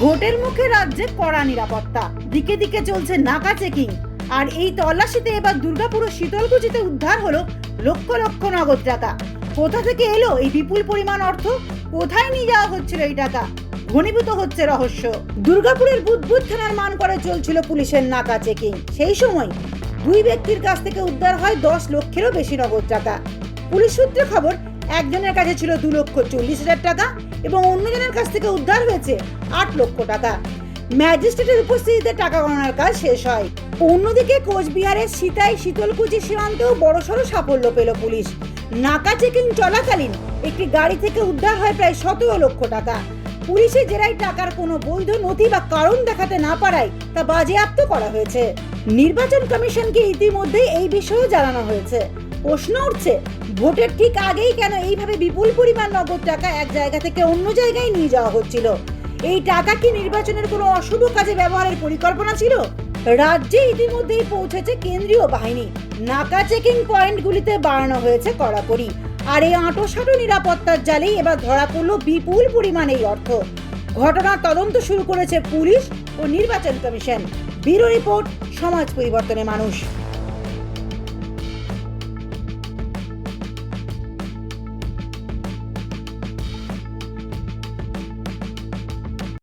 ভোটের মুখে রাজ্যে কড়া নিরাপত্তা, দিকে দিকে চলছে নাকা চেকিং। আর এই তল্লাশিতে এবার দুর্গাপুর ও শীতলকুচিতে উদ্ধার হলো লক্ষ লক্ষ নগদ টাকা। কোথা থেকে এলো এই বিপুল পরিমাণ অর্থ? কোথায় নিয়ে যাওয়া হচ্ছিল এই টাকা? ঘনীভূত হচ্ছে রহস্য। দুর্গাপুরের বুদবুদ থানার মানকড়ে চলছিল পুলিশের নাকা চেকিং। সেই সময় দুই ব্যক্তির কাছ থেকে উদ্ধার হয় 10 লক্ষেরও বেশি নগদ টাকা। পুলিশ সূত্রে খবর, একজনের কাছে ছিল 2,40,000 টাকা এবং অন্যজনের কাছ থেকে উদ্ধার হয়েছে 8 লক্ষ টাকা। ম্যাজিস্ট্রেটের উপস্থিতিতে টাকা গণনার কাজ শেষ হয়। অন্যদিকে কোচবিহারের সিতাই শীতলকুচি সীমান্তেও বড়সড় সাফল্য পেল পুলিশ। নাকা চেকিং চলাকালীন একটি গাড়ি থেকে উদ্ধার হয় প্রায় 17 লক্ষ টাকা। পুলিশের জেরায় টাকার কোনো বৈধ নথি বা কারণ দেখাতে না পারায় তা বাজেয়াপ্ত করা হয়েছে। নির্বাচন কমিশনকে ইতিমধ্যেই এই বিষয়ে জানানো হয়েছে। প্রশ্ন উঠছে, ভোটের ঠিক আগেই কেন এইভাবে বিপুল পরিমাণ নগদ টাকা এক জায়গা থেকে অন্য জায়গায় নিয়ে যাওয়া হচ্ছিল? এই টাকা কি নির্বাচনের কোনো অশুভ কাজে ব্যবহারের পরিকল্পনা ছিল? রাজ্যে ইতিমধ্যেই পৌঁছেছে কেন্দ্রীয় বাহিনী। নাকা চেকিং পয়েন্টগুলিতে বাড়ানো হয়েছে কড়াকড়ি। আর এই আঁটোসাঁটো নিরাপত্তার জালেই এবার ধরা পড়ল বিপুল পরিমাণ এই অর্থ। ঘটনার তদন্ত শুরু করেছে পুলিশ ও নির্বাচন কমিশন। ব্যুরো রিপোর্ট, সমাজ পরিবর্তনের মানুষ।